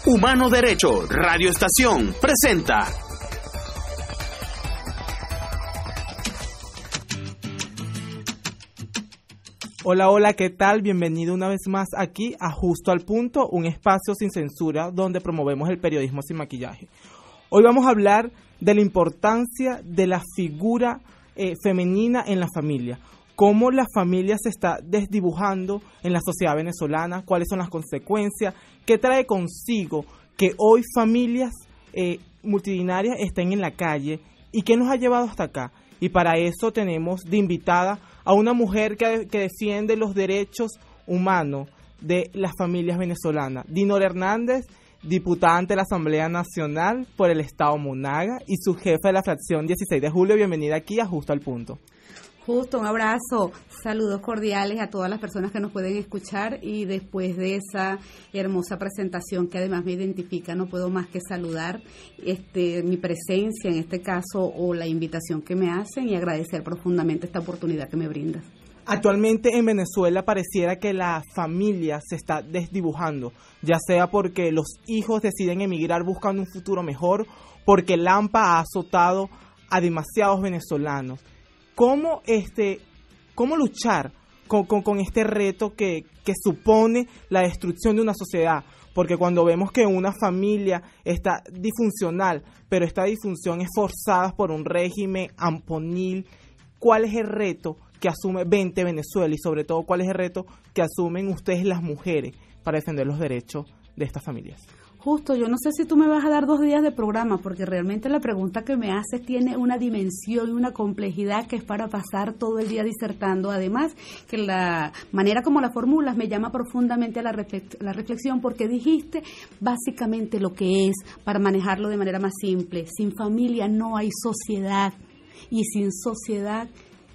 Humano Derecho, Radio Estación, presenta. Hola, hola, ¿qué tal? Bienvenido una vez más aquí a Justo al Punto, un espacio sin censura donde promovemos el periodismo sin maquillaje. Hoy vamos a hablar de la importancia de la figura femenina en la familia, cómo la familia se está desdibujando en la sociedad venezolana, cuáles son las consecuencias, qué trae consigo que hoy familias multitudinarias estén en la calle y qué nos ha llevado hasta acá. Y para eso tenemos de invitada a una mujer que defiende los derechos humanos de las familias venezolanas, Dinora Hernández, diputada ante la Asamblea Nacional por el Estado Monaga y su jefa de la fracción 16 de julio. Bienvenida aquí a Justo al Punto. Justo, un abrazo, saludos cordiales a todas las personas que nos pueden escuchar, y después de esa hermosa presentación que además me identifica, no puedo más que saludar mi presencia en este caso o la invitación que me hacen y agradecer profundamente esta oportunidad que me brindas. Actualmente en Venezuela pareciera que la familia se está desdibujando, ya sea porque los hijos deciden emigrar buscando un futuro mejor, porque el AMPA ha azotado a demasiados venezolanos. ¿Cómo luchar con este reto que supone la destrucción de una sociedad? Porque cuando vemos que una familia está disfuncional, pero esta disfunción es forzada por un régimen amponil, ¿cuál es el reto que asume 20 Venezuela y sobre todo cuál es el reto que asumen ustedes las mujeres para defender los derechos de estas familias? Justo, yo no sé si tú me vas a dar 2 días de programa, porque realmente la pregunta que me haces tiene una dimensión y una complejidad que es para pasar todo el día disertando. Además, que la manera como la formulas me llama profundamente a la reflexión, porque dijiste básicamente lo que es, para manejarlo de manera más simple. Sin familia no hay sociedad, y sin sociedad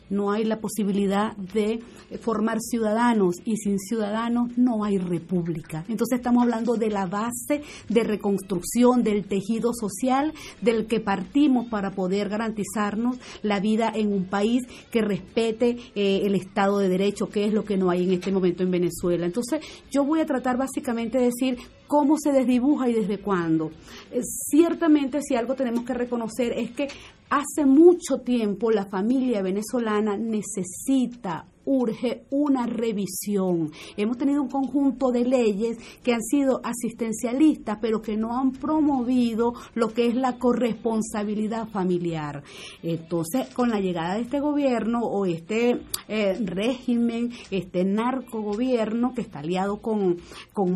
no hay la posibilidad de formar ciudadanos, y sin ciudadanos no hay república. Entonces estamos hablando de la base de reconstrucción del tejido social del que partimos para poder garantizarnos la vida en un país que respete el Estado de Derecho, que es lo que no hay en este momento en Venezuela. Entonces yo voy a tratar básicamente de decir cómo se desdibuja y desde cuándo. Ciertamente, si algo tenemos que reconocer es que hace mucho tiempo la familia venezolana urge una revisión. Hemos tenido un conjunto de leyes que han sido asistencialistas, pero que no han promovido lo que es la corresponsabilidad familiar. Entonces, con la llegada de este gobierno o régimen, narcogobierno que está aliado con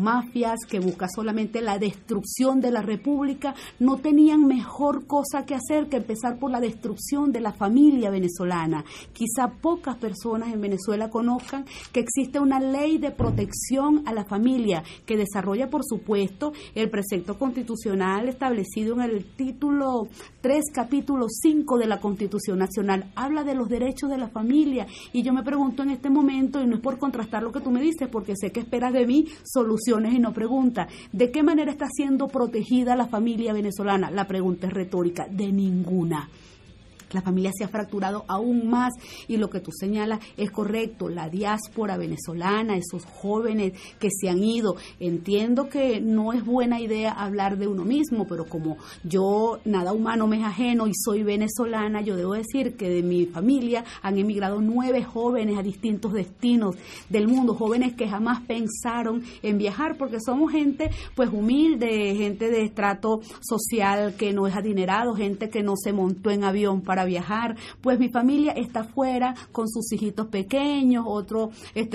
mafias, que busca solamente la destrucción de la república, no tenían mejor cosa que hacer que empezar por la destrucción de la familia venezolana. Quizá pocas personas en Venezuela conozcan que existe una ley de protección a la familia que desarrolla, por supuesto, el precepto constitucional establecido en el título 3, capítulo 5 de la Constitución Nacional. Habla de los derechos de la familia, y yo me pregunto en este momento, y no es por contrastar lo que tú me dices, porque sé que esperas de mí soluciones y no preguntas, ¿de qué manera está siendo protegida la familia venezolana? La pregunta es retórica: de ninguna. La familia se ha fracturado aún más, y lo que tú señalas es correcto. La diáspora venezolana, esos jóvenes que se han ido, entiendo que no es buena idea hablar de uno mismo, pero como yo, nada humano me es ajeno y soy venezolana, yo debo decir que de mi familia han emigrado 9 jóvenes a distintos destinos del mundo, jóvenes que jamás pensaron en viajar, porque somos gente pues humilde, gente de estrato social que no es adinerado, gente que no se montó en avión para viajar. Pues mi familia está fuera con sus hijitos pequeños, otros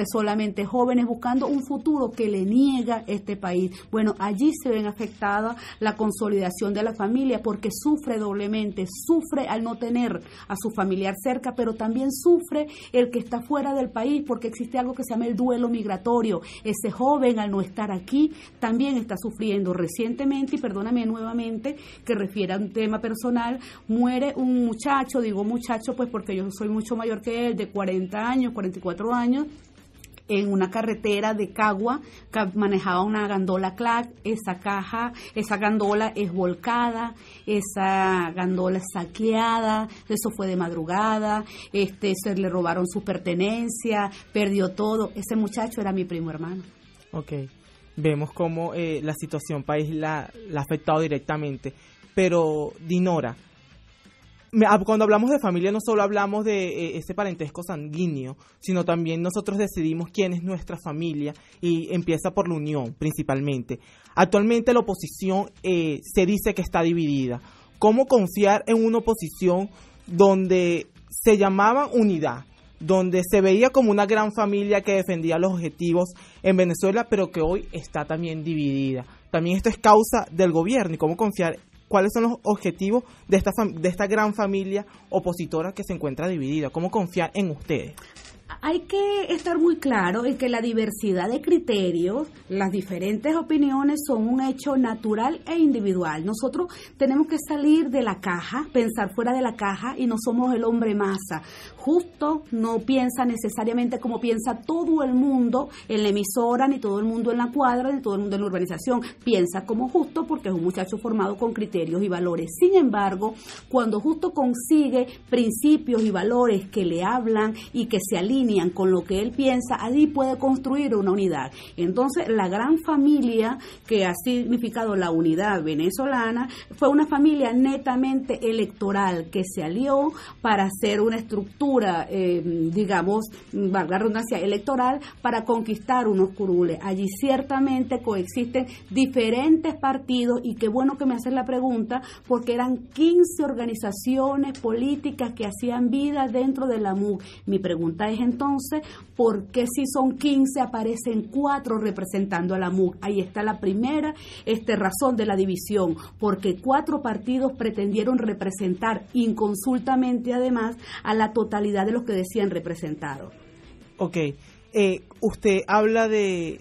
solamente jóvenes, buscando un futuro que le niega este país. Bueno, allí se ven afectada la consolidación de la familia, porque sufre doblemente, sufre al no tener a su familiar cerca, pero también sufre el que está fuera del país, porque existe algo que se llama el duelo migratorio. Ese joven, al no estar aquí, también está sufriendo. Recientemente, y perdóname nuevamente que refiera a un tema personal, muere un muchacho, digo muchacho pues porque yo soy mucho mayor que él, de 40 años, 44 años, en una carretera de Cagua, que manejaba una gandola CLAC. Esa gandola es volcada, esa gandola es saqueada, eso fue de madrugada, se le robaron sus pertenencias, perdió todo. Ese muchacho era mi primo hermano. Okay. vemos cómo la situación país la ha afectado directamente. Pero, Dinora, cuando hablamos de familia no solo hablamos de ese parentesco sanguíneo, sino también nosotros decidimos quién es nuestra familia y empieza por la unión principalmente. Actualmente la oposición se dice que está dividida. ¿Cómo confiar en una oposición donde se llamaba unidad, donde se veía como una gran familia que defendía los objetivos en Venezuela, pero que hoy está también dividida? También esto es causa del gobierno, y cómo confiar. ¿Cuáles son los objetivos de esta gran familia opositora que se encuentra dividida? ¿Cómo confiar en ustedes? Hay que estar muy claro en que la diversidad de criterios, las diferentes opiniones son un hecho natural e individual. Nosotros tenemos que salir de la caja, pensar fuera de la caja, y no somos el hombre masa. Justo no piensa necesariamente como piensa todo el mundo en la emisora, ni todo el mundo en la cuadra, ni todo el mundo en la urbanización. Piensa como Justo porque es un muchacho formado con criterios y valores. Sin embargo, cuando Justo consigue principios y valores que le hablan y que se alinean con lo que él piensa, allí puede construir una unidad. Entonces, la gran familia que ha significado la unidad venezolana fue una familia netamente electoral que se alió para hacer una estructura, digamos, valga la redundancia, electoral para conquistar unos curules. Allí ciertamente coexisten diferentes partidos, y qué bueno que me haces la pregunta, porque eran 15 organizaciones políticas que hacían vida dentro de la MUC. Mi pregunta es entonces, ¿por qué si son 15 aparecen 4 representando a la MUC? Ahí está la primera razón de la división, porque 4 partidos pretendieron representar inconsultamente además a la totalidad de los que decían representados. Ok, usted habla de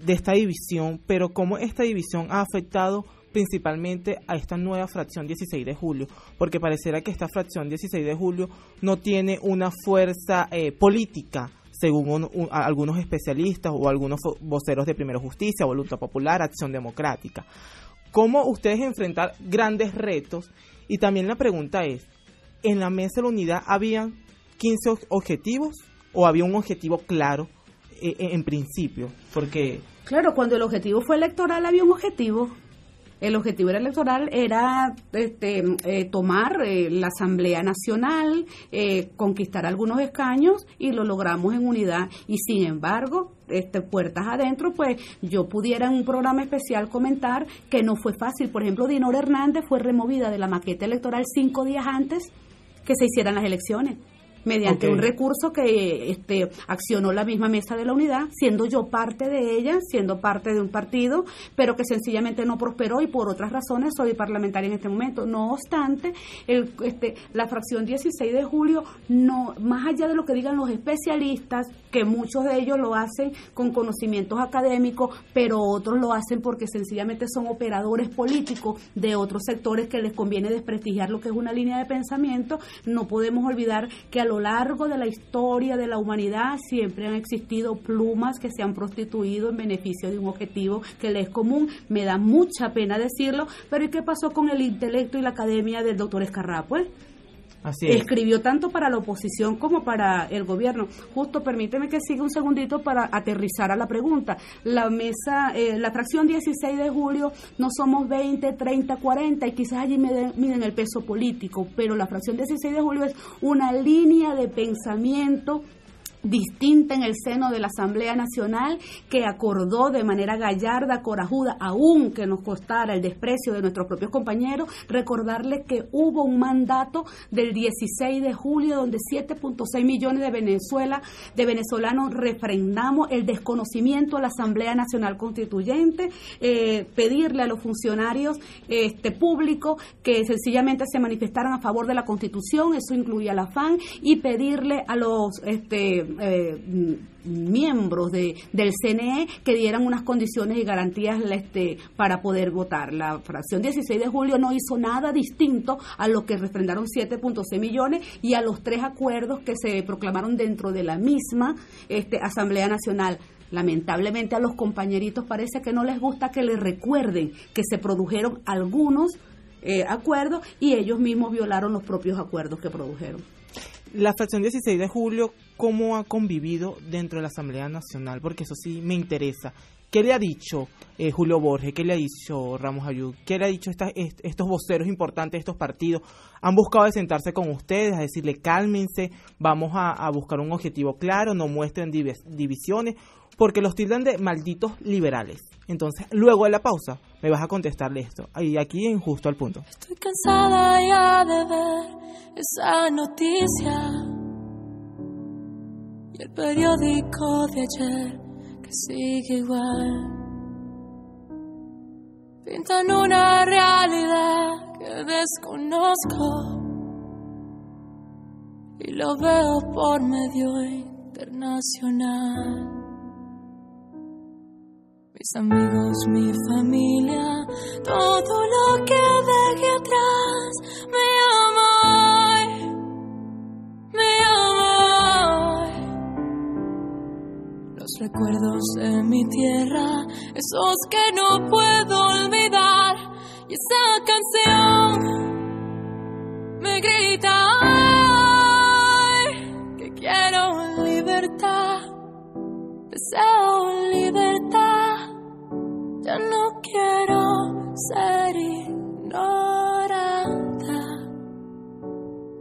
esta división, pero ¿cómo esta división ha afectado principalmente a esta nueva fracción 16 de julio? Porque pareciera que esta fracción 16 de julio no tiene una fuerza política, según algunos especialistas o algunos voceros de Primero Justicia, Voluntad Popular, Acción Democrática. ¿Cómo ustedes enfrentar grandes retos? Y también la pregunta es, ¿en la Mesa de la Unidad habían 15 objetivos o había un objetivo claro en principio? Porque claro, cuando el objetivo fue electoral había un objetivo. El objetivo electoral era tomar la Asamblea Nacional, conquistar algunos escaños, y lo logramos en unidad. Y sin embargo, puertas adentro, pues yo pudiera en un programa especial comentar que no fue fácil. Por ejemplo, Dinora Hernández fue removida de la maqueta electoral 5 días antes que se hicieran las elecciones, mediante un recurso que accionó la misma Mesa de la Unidad, siendo yo parte de ella, siendo parte de un partido, pero que sencillamente no prosperó, y por otras razones soy parlamentaria en este momento. No obstante, la fracción 16 de julio, no, más allá de lo que digan los especialistas, que muchos de ellos lo hacen con conocimientos académicos, pero otros lo hacen porque sencillamente son operadores políticos de otros sectores que les conviene desprestigiar lo que es una línea de pensamiento, no podemos olvidar que a lo largo de la historia de la humanidad siempre han existido plumas que se han prostituido en beneficio de un objetivo que les es común. Me da mucha pena decirlo, pero ¿y qué pasó con el intelecto y la academia del doctor Escarrá? Pues así es. Escribió tanto para la oposición como para el gobierno. Justo, permíteme que siga un segundito para aterrizar a la pregunta. La mesa, la fracción 16 de julio, no somos 20, 30, 40, y quizás allí miden el peso político, pero la fracción 16 de julio es una línea de pensamiento distinta en el seno de la Asamblea Nacional, que acordó de manera gallarda, corajuda, aun que nos costara el desprecio de nuestros propios compañeros, recordarles que hubo un mandato del 16 de julio donde 7.6 millones de venezolanos refrendamos el desconocimiento a la Asamblea Nacional Constituyente, pedirle a los funcionarios públicos que sencillamente se manifestaran a favor de la Constitución, eso incluía la FAN, y pedirle a los miembros del CNE que dieran unas condiciones y garantías para poder votar. La fracción 16 de julio no hizo nada distinto a lo que refrendaron 7.6 millones y a los 3 acuerdos que se proclamaron dentro de la misma Asamblea Nacional. Lamentablemente a los compañeritos parece que no les gusta que les recuerden que se produjeron algunos acuerdos y ellos mismos violaron los propios acuerdos que produjeron. La fracción 16 de julio cómo ha convivido dentro de la Asamblea Nacional, porque eso sí me interesa. ¿Qué le ha dicho Julio Borges? ¿Qué le ha dicho Ramos Ayub? ¿Qué le ha dicho estos voceros importantes de estos partidos? ¿Han buscado de sentarse con ustedes, a decirle cálmense, vamos a buscar un objetivo claro, no muestren divisiones? Porque los tildan de malditos liberales. Entonces, luego de la pausa, me vas a contestarle esto. Y aquí en Justo al Punto. Estoy cansada ya de ver esa noticia y el periódico de ayer que sigue igual. Pintan una realidad que desconozco y lo veo por medio internacional. Mis amigos, mi familia, todo lo que dejé atrás me ama hoy, me ama hoy. Los recuerdos de mi tierra, esos que no puedo olvidar, y esa canción me grita hoy que quiero libertad, deseo libertad. Ya no quiero ser ignorada.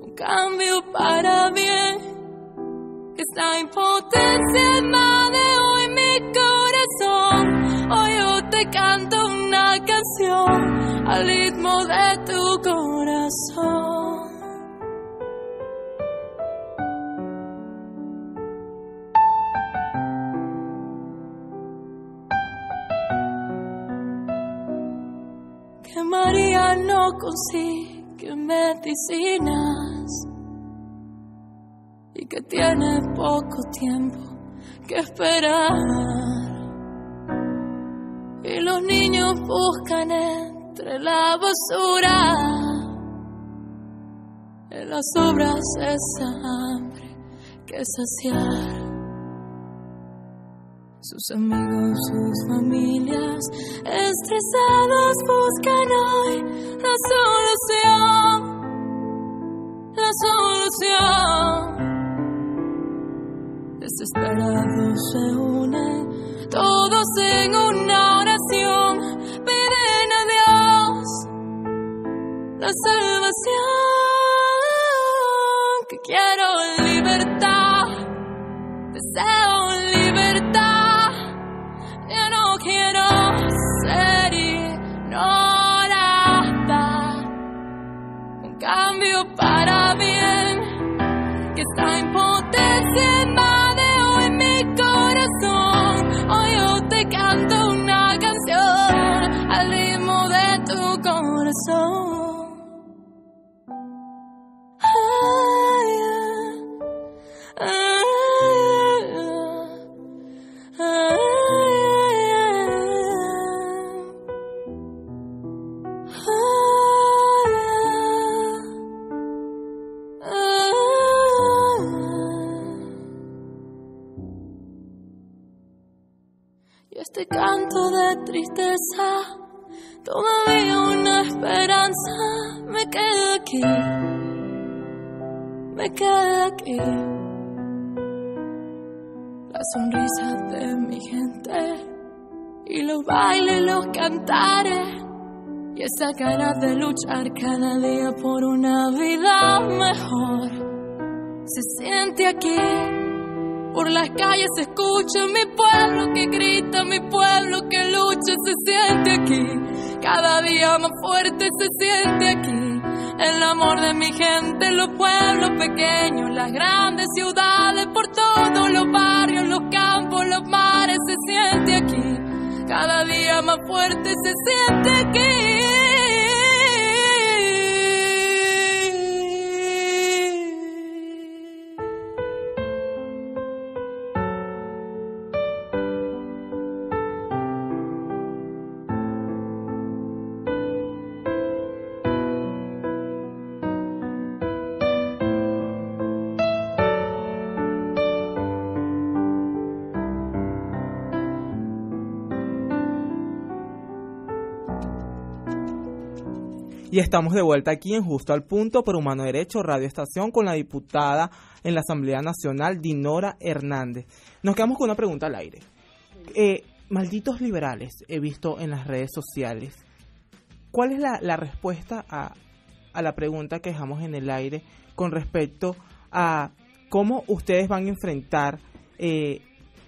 Un cambio para bien. Esta impotencia invade hoy mi corazón. Hoy yo te canto una canción al ritmo de tu corazón. Que María no consigue medicinas y que tiene poco tiempo que esperar. Y los niños buscan entre la basura, en las obras esa hambre que saciar. Sus amigos, sus familias, estresados buscan hoy la solución, la solución. Desesperados se unen, todos en una oración, piden a Dios la salvación. Que quiero libertad, deseo libertad. Ya no quiero ser ignorada. Un cambio para bien. Que esta impotencia invade hoy mi corazón. Hoy yo te canto una canción al ritmo de tu corazón. Y este canto de tristeza, todavía una esperanza, me queda aquí, me queda aquí. La sonrisa de mi gente, y los bailes, los cantares, y esa ganas de luchar cada día por una vida mejor. Se siente aquí. Por las calles se escucha mi pueblo que grita, mi pueblo que lucha, se siente aquí. Cada día más fuerte se siente aquí. El amor de mi gente, los pueblos pequeños, las grandes ciudades, por todos los barrios, los campos, los mares, se siente aquí. Cada día más fuerte se siente aquí. Y estamos de vuelta aquí en Justo al Punto por Humano Derecho, Radio Estación, con la diputada en la Asamblea Nacional, Dinora Hernández. Nos quedamos con una pregunta al aire. Malditos liberales, he visto en las redes sociales. ¿Cuál es la respuesta a la pregunta que dejamos en el aire con respecto a cómo ustedes van a enfrentar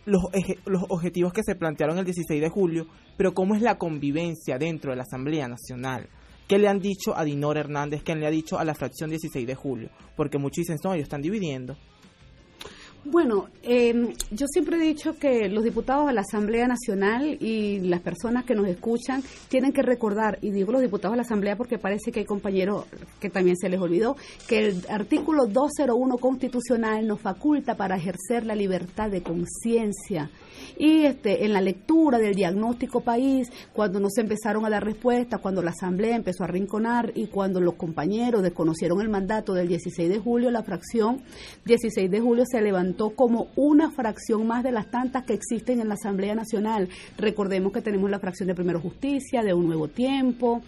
los objetivos que se plantearon el 16 de julio, pero cómo es la convivencia dentro de la Asamblea Nacional? ¿Qué le han dicho a Dinora Hernández? ¿Qué le ha dicho a la fracción 16 de julio? Porque muchos dicen, no, ellos están dividiendo. Bueno, yo siempre he dicho que los diputados de la Asamblea Nacional y las personas que nos escuchan tienen que recordar, y digo los diputados de la Asamblea porque parece que hay compañeros que también se les olvidó, que el artículo 201 constitucional nos faculta para ejercer la libertad de conciencia. Y en la lectura del diagnóstico país, cuando no se empezaron a dar respuestas, cuando la Asamblea empezó a arrinconar y cuando los compañeros desconocieron el mandato del 16 de julio, la fracción 16 de julio se levantó como una fracción más de las tantas que existen en la Asamblea Nacional. Recordemos que tenemos la fracción de Primero Justicia, de Un Nuevo Tiempo,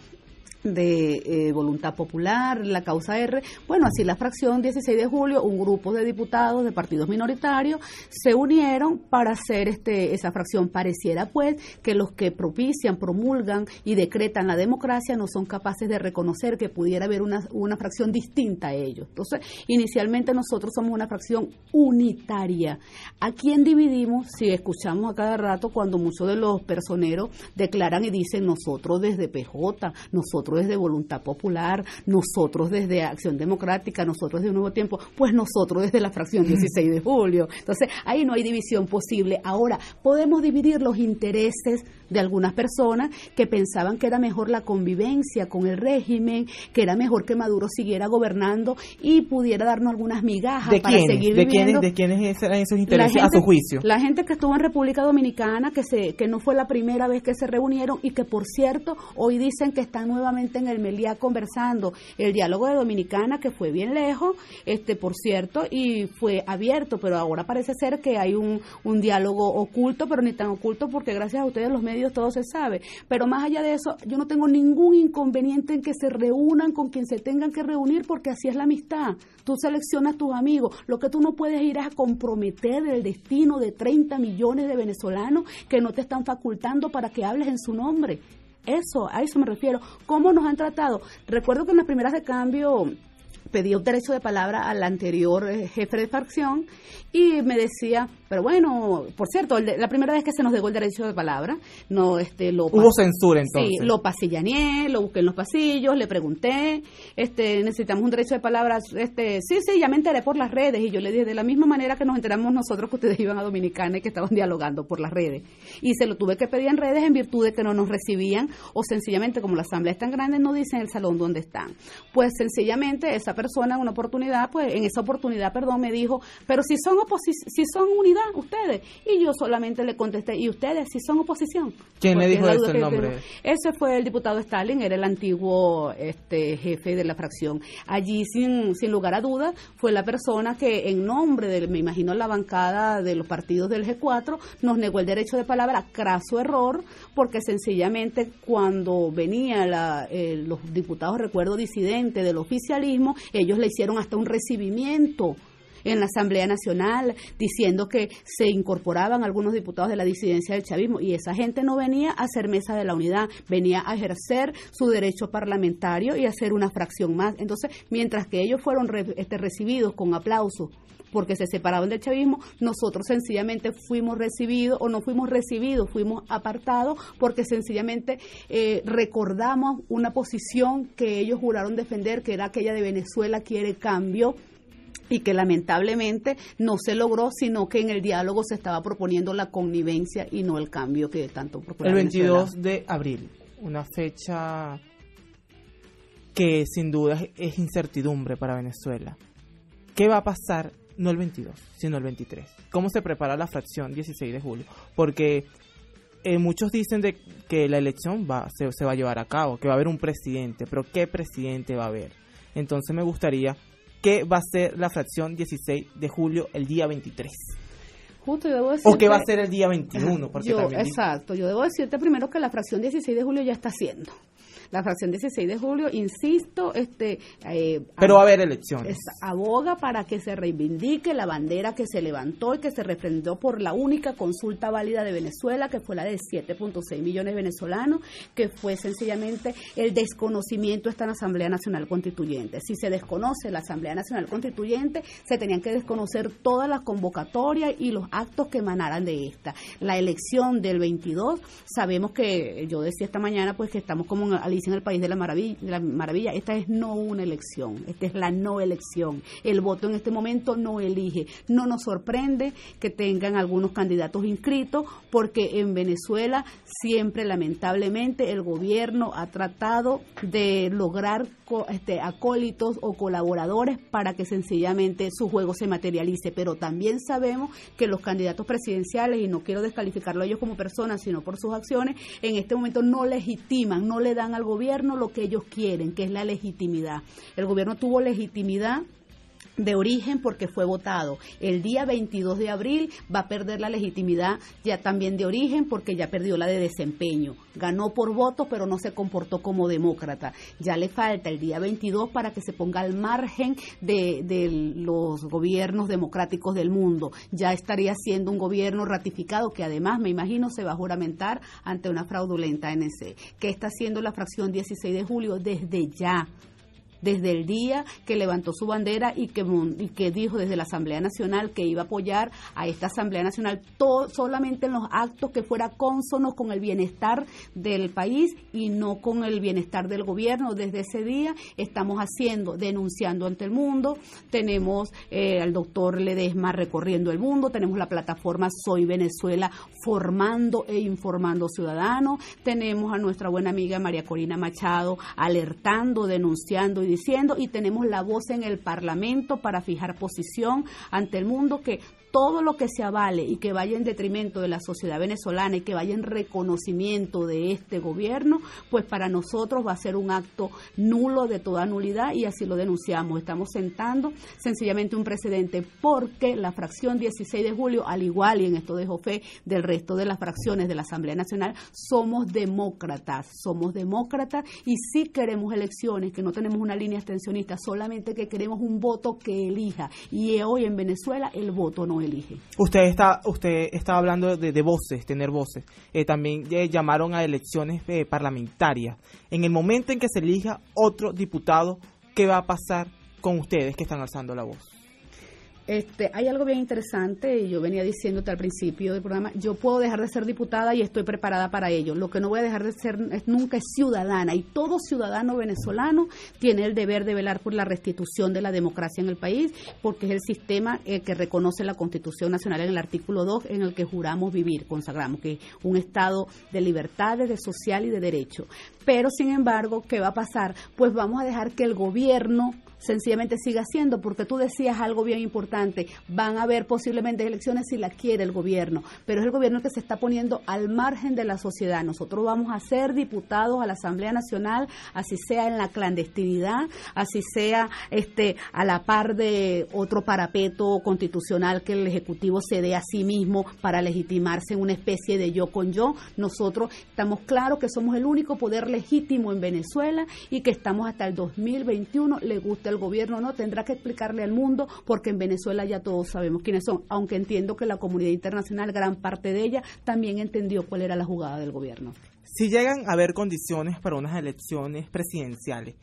de Voluntad Popular, la Causa R. Bueno, así la fracción 16 de julio, un grupo de diputados de partidos minoritarios se unieron para hacer esa fracción. Pareciera pues que los que propician, promulgan y decretan la democracia no son capaces de reconocer que pudiera haber una fracción distinta a ellos. Entonces, inicialmente nosotros somos una fracción unitaria. ¿A quién dividimos? Si escuchamos a cada rato cuando muchos de los personeros declaran y dicen nosotros desde PJ, nosotros desde Voluntad Popular, nosotros desde Acción Democrática, nosotros desde Un Nuevo Tiempo, pues nosotros desde la fracción 16 de julio. Entonces, ahí no hay división posible. Ahora, podemos dividir los intereses de algunas personas que pensaban que era mejor la convivencia con el régimen, que era mejor que Maduro siguiera gobernando y pudiera darnos algunas migajas para seguir viviendo. ¿De quiénes eran esos intereses a su juicio? La gente que estuvo en República Dominicana, que no fue la primera vez que se reunieron y que, por cierto, hoy dicen que están nuevamente en el Meliá conversando. El diálogo de Dominicana, que fue bien lejos, por cierto, y fue abierto, pero ahora parece ser que hay un diálogo oculto, pero ni tan oculto porque gracias a ustedes los medios todo se sabe. Pero más allá de eso, yo no tengo ningún inconveniente en que se reúnan con quien se tengan que reunir, porque así es la amistad. Tú seleccionas tus amigos. Lo que tú no puedes ir es a comprometer el destino de 30 millones de venezolanos que no te están facultando para que hables en su nombre. A eso me refiero. ¿Cómo nos han tratado? Recuerdo que en las primeras de cambio pedí un derecho de palabra al anterior jefe de fracción y me decía, pero bueno, por cierto, la primera vez que se nos negó el derecho de palabra, hubo censura entonces. Sí, lo pasillaneé, lo busqué en los pasillos, le pregunté, necesitamos un derecho de palabra, sí, ya me enteré por las redes, y yo le dije, de la misma manera que nos enteramos nosotros que ustedes iban a Dominicana y que estaban dialogando por las redes, y se lo tuve que pedir en redes en virtud de que no nos recibían, o sencillamente como la asamblea es tan grande, no dicen el salón donde están. Pues sencillamente esa persona en esa oportunidad me dijo, pero si son unidad ustedes, y yo solamente le contesté, ¿y ustedes si son oposición? ¿Quién le dijo eso el nombre? Ese fue el diputado Stalin, era el antiguo jefe de la fracción. Allí sin lugar a dudas fue la persona que en nombre me imagino la bancada de los partidos del G4 nos negó el derecho de palabra, craso error, porque sencillamente cuando venían los diputados, recuerdo, disidentes del oficialismo, ellos le hicieron hasta un recibimiento en la Asamblea Nacional diciendo que se incorporaban algunos diputados de la disidencia del chavismo, y esa gente no venía a hacer mesa de la unidad, venía a ejercer su derecho parlamentario y a hacer una fracción más. Entonces, mientras que ellos fueron recibidos con aplausos porque se separaban del chavismo, nosotros sencillamente fuimos recibidos, o no fuimos recibidos, fuimos apartados, porque sencillamente recordamos una posición que ellos juraron defender, que era aquella de Venezuela quiere cambio, y que lamentablemente no se logró, sino que en el diálogo se estaba proponiendo la connivencia y no el cambio que tanto proponía el 22 de abril, una fecha que sin duda es incertidumbre para Venezuela. ¿Qué va a pasar? No el 22, sino el 23. ¿Cómo se prepara la fracción 16 de julio? Porque muchos dicen que la elección se va a llevar a cabo, que va a haber un presidente, pero ¿qué presidente va a haber? Entonces me gustaría, ¿qué va a ser la fracción 16 de julio el día 23? Justo, yo debo decirte, ¿o qué va a ser el día 21? Porque yo debo decirte primero que la fracción 16 de julio ya está haciendo. La fracción 16 de julio, insisto, pero va a haber elecciones. Aboga para que se reivindique la bandera que se levantó y que se refrendó por la única consulta válida de Venezuela, que fue la de 7.6 millones de venezolanos, que fue sencillamente el desconocimiento está en la Asamblea Nacional Constituyente. Si se desconoce la Asamblea Nacional Constituyente, se tenían que desconocer todas las convocatorias y los actos que emanaran de esta. La elección del 22, sabemos que, yo decía esta mañana, pues que estamos como en Alicia en el País de la Maravilla. Esta es no una elección, esta es la no elección. El voto en este momento no elige. No nos sorprende que tengan algunos candidatos inscritos, porque en Venezuela siempre, lamentablemente, el gobierno ha tratado de lograr acólitos o colaboradores para que sencillamente su juego se materialice, pero también sabemos que los candidatos presidenciales, y no quiero descalificarlo a ellos como personas, sino por sus acciones, en este momento no legitiman, no le dan al gobierno lo que ellos quieren, que es la legitimidad. El gobierno tuvo legitimidad de origen porque fue votado. El día 22 de abril va a perder la legitimidad ya también de origen porque ya perdió la de desempeño. Ganó por voto, pero no se comportó como demócrata. Ya le falta el día 22 para que se ponga al margen de los gobiernos democráticos del mundo. Ya estaría siendo un gobierno ratificado que además, me imagino, se va a juramentar ante una fraudulenta ANC. ¿Qué está haciendo la fracción 16 de julio desde ya? Desde el día que levantó su bandera y que dijo desde la Asamblea Nacional que iba a apoyar a esta Asamblea Nacional solamente en los actos que fuera cónsonos con el bienestar del país y no con el bienestar del gobierno. Desde ese día estamos denunciando ante el mundo. Tenemos al doctor Ledesma recorriendo el mundo, tenemos la plataforma Soy Venezuela formando e informando ciudadanos, tenemos a nuestra buena amiga María Corina Machado alertando, denunciando y diciendo, y tenemos la voz en el Parlamento para fijar posición ante el mundo, que todo lo que se avale y que vaya en detrimento de la sociedad venezolana y que vaya en reconocimiento de este gobierno, pues para nosotros va a ser un acto nulo, de toda nulidad, y así lo denunciamos. Estamos sentando sencillamente un precedente porque la fracción 16 de julio, al igual, y en esto dejo fe del resto de las fracciones de la Asamblea Nacional, somos demócratas y sí queremos elecciones, que no tenemos una línea abstencionista, solamente que queremos un voto que elija, y hoy en Venezuela el voto no elige. Usted está hablando de voces, tener voces. También llamaron a elecciones parlamentarias. En el momento en que se elija otro diputado, ¿qué va a pasar con ustedes que están alzando la voz? Hay algo bien interesante, y yo venía diciéndote al principio del programa, yo puedo dejar de ser diputada y estoy preparada para ello. Lo que no voy a dejar de ser nunca es ciudadana, y todo ciudadano venezolano tiene el deber de velar por la restitución de la democracia en el país, porque es el sistema que reconoce la Constitución Nacional en el artículo 2, en el que juramos vivir, consagramos, que es un Estado de libertades, de social y de derecho. Pero, sin embargo, ¿qué va a pasar? Pues vamos a dejar que el gobierno sencillamente siga haciendo, porque tú decías algo bien importante, van a haber posiblemente elecciones si la quiere el gobierno, pero es el gobierno que se está poniendo al margen de la sociedad. Nosotros vamos a ser diputados a la Asamblea Nacional, así sea en la clandestinidad, así sea a la par de otro parapeto constitucional que el Ejecutivo se dé a sí mismo para legitimarse en una especie de yo con yo. Nosotros estamos claros que somos el único poder legítimo en Venezuela y que estamos hasta el 2021, le gusta el gobierno, no, tendrá que explicarle al mundo, porque en Venezuela ya todos sabemos quiénes son, aunque entiendo que la comunidad internacional, gran parte de ella, también entendió cuál era la jugada del gobierno. Si llegan a haber condiciones para unas elecciones presidenciales,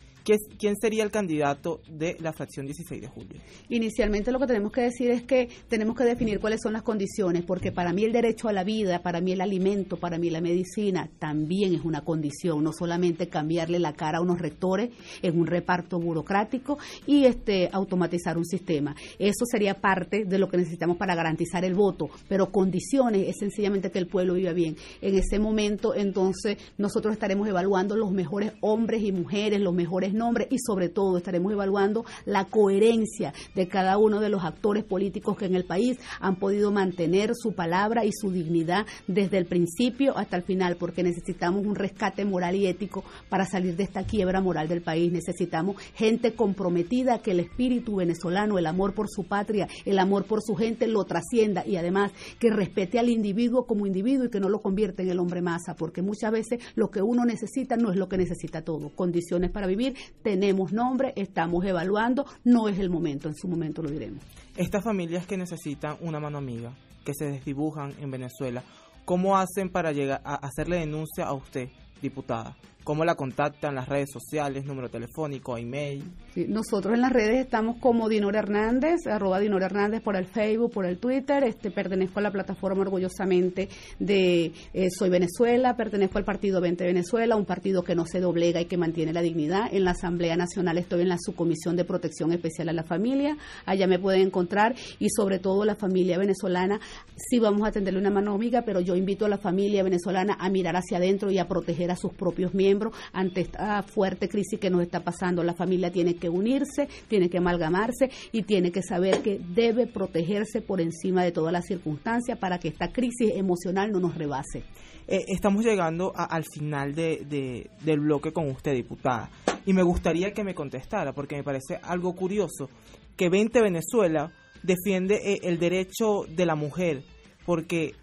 ¿quién sería el candidato de la fracción 16 de julio? Inicialmente lo que tenemos que decir es que tenemos que definir cuáles son las condiciones, porque para mí el derecho a la vida, para mí el alimento, para mí la medicina también es una condición, no solamente cambiarle la cara a unos rectores en un reparto burocrático y automatizar un sistema. Eso sería parte de lo que necesitamos para garantizar el voto, pero condiciones es sencillamente que el pueblo viva bien. En ese momento, entonces, nosotros estaremos evaluando los mejores hombres y mujeres, los mejores nombres, y sobre todo estaremos evaluando la coherencia de cada uno de los actores políticos que en el país han podido mantener su palabra y su dignidad desde el principio hasta el final, porque necesitamos un rescate moral y ético para salir de esta quiebra moral del país. Necesitamos gente comprometida, que el espíritu venezolano, el amor por su patria, el amor por su gente lo trascienda, y además que respete al individuo como individuo y que no lo convierta en el hombre masa, porque muchas muchas veces lo que uno necesita no es lo que necesita todo. Condiciones para vivir, tenemos nombre, estamos evaluando, no es el momento, en su momento lo diremos. Estas familias que necesitan una mano amiga, que se desdibujan en Venezuela, ¿cómo hacen para llegar a hacerle denuncia a usted, diputada? ¿Cómo la contactan? ¿Las redes sociales, número telefónico, email? Sí, nosotros en las redes estamos como Dinora Hernández, @Dinora Hernández por el Facebook, por el Twitter. Pertenezco a la plataforma orgullosamente de Soy Venezuela, pertenezco al partido 20 Venezuela, un partido que no se doblega y que mantiene la dignidad. En la Asamblea Nacional estoy en la Subcomisión de Protección Especial a la Familia, allá me pueden encontrar, y sobre todo la familia venezolana, sí vamos a tenderle una mano amiga, pero yo invito a la familia venezolana a mirar hacia adentro y a proteger a sus propios miembros ante esta fuerte crisis que nos está pasando. La familia tiene que unirse, tiene que amalgamarse y tiene que saber que debe protegerse por encima de todas las circunstancias para que esta crisis emocional no nos rebase. Estamos llegando al final del bloque con usted, diputada, y me gustaría que me contestara, porque me parece algo curioso que 20 Venezuela defiende el derecho de la mujer, porque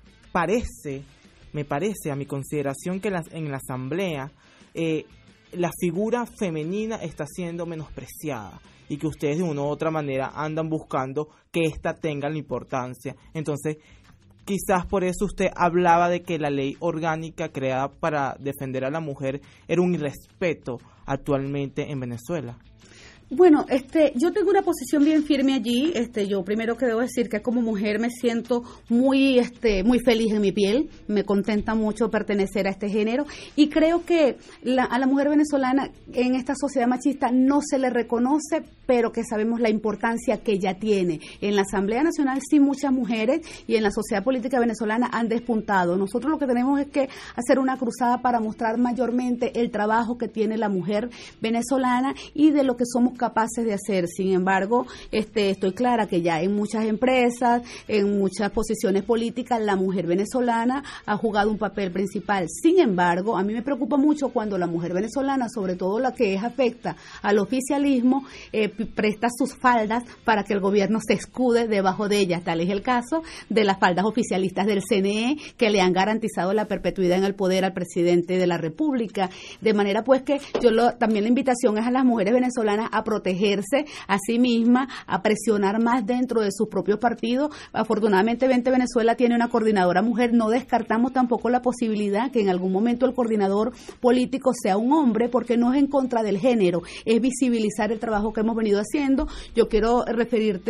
me parece a mi consideración que en la Asamblea la figura femenina está siendo menospreciada y que ustedes de una u otra manera andan buscando que ésta tenga la importancia. Entonces, quizás por eso usted hablaba de que la ley orgánica creada para defender a la mujer era un irrespeto actualmente en Venezuela. Bueno, yo tengo una posición bien firme allí. Yo primero que debo decir que como mujer me siento muy feliz en mi piel. Me contenta mucho pertenecer a este género y creo que a la mujer venezolana en esta sociedad machista no se le reconoce, pero que sabemos la importancia que ella tiene. En la Asamblea Nacional sí muchas mujeres y en la sociedad política venezolana han despuntado. Nosotros lo que tenemos es que hacer una cruzada para mostrar mayormente el trabajo que tiene la mujer venezolana y de lo que somos capaces de hacer. Sin embargo, estoy clara que ya en muchas empresas, en muchas posiciones políticas, la mujer venezolana ha jugado un papel principal. Sin embargo, a mí me preocupa mucho cuando la mujer venezolana, sobre todo la que afecta al oficialismo, presta sus faldas para que el gobierno se escude debajo de ellas. Tal es el caso de las faldas oficialistas del CNE, que le han garantizado la perpetuidad en el poder al presidente de la República. De manera pues que también la invitación es a las mujeres venezolanas a protegerse a sí mismas, a presionar más dentro de sus propios partidos. Afortunadamente 20 Venezuela tiene una coordinadora mujer, no descartamos tampoco la posibilidad que en algún momento el coordinador político sea un hombre, porque no es en contra del género, es visibilizar el trabajo que hemos venido haciendo. Yo quiero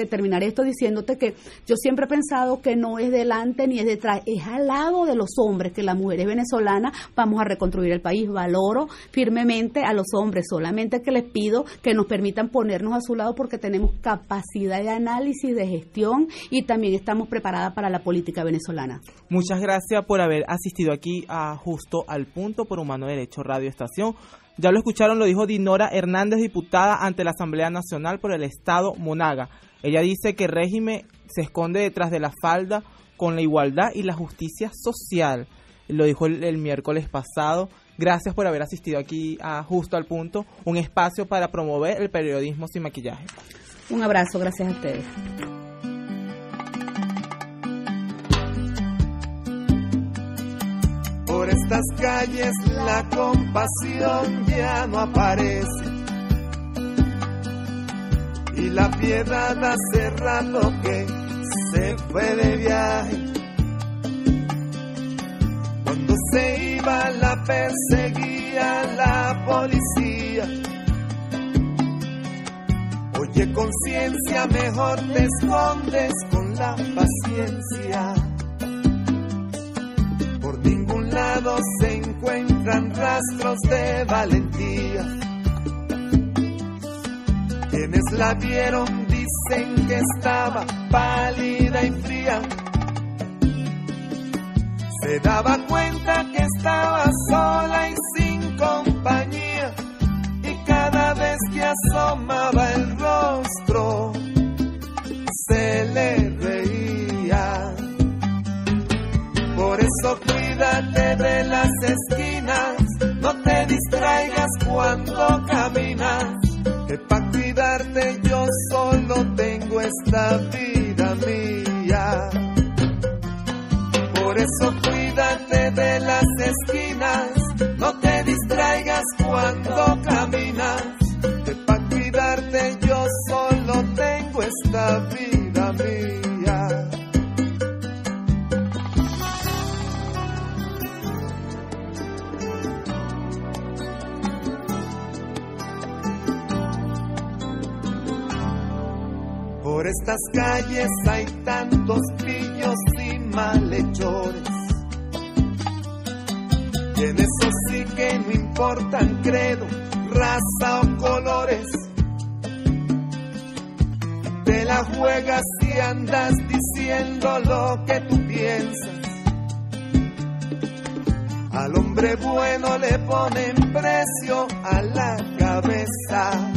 terminar esto diciéndote que yo siempre he pensado que no es delante ni es detrás, es al lado de los hombres que las mujeres venezolanas vamos a reconstruir el país. Valoro firmemente a los hombres, solamente que les pido que nos permitan ponernos a su lado porque tenemos capacidad de análisis, de gestión y también estamos preparadas para la política venezolana. Muchas gracias por haber asistido aquí a Justo al Punto por Humano Derecho Radio Estación. Ya lo escucharon, lo dijo Dinora Hernández, diputada ante la Asamblea Nacional por el Estado Monaga. Ella dice que el régimen se esconde detrás de la falda con la igualdad y la justicia social. Lo dijo el miércoles pasado. Gracias por haber asistido aquí a Justo al Punto, un espacio para promover el periodismo sin maquillaje. Un abrazo, gracias a ustedes. Por estas calles la compasión ya no aparece y la piedad hace rato que se fue de viaje. Cuando se iba la perseguía la policía. Oye, conciencia, mejor te escondes con la paciencia. Por ningún lado se encuentran rastros de valentía. Quienes la vieron dicen que estaba pálida y fría. Se daba cuenta que estaba sola y sin compañía, y cada vez que asomaba el rostro se le reía. Por eso cuídate de las esquinas, no te distraigas cuando caminas, que para cuidarte yo solo tengo esta vida mía. Por eso cuídate de las esquinas, Por estas calles hay tantos pillos y malhechores, y en eso sí que no importan credo, raza o colores. Te la juegas y andas diciendo lo que tú piensas. Al hombre bueno le ponen precio a la cabeza,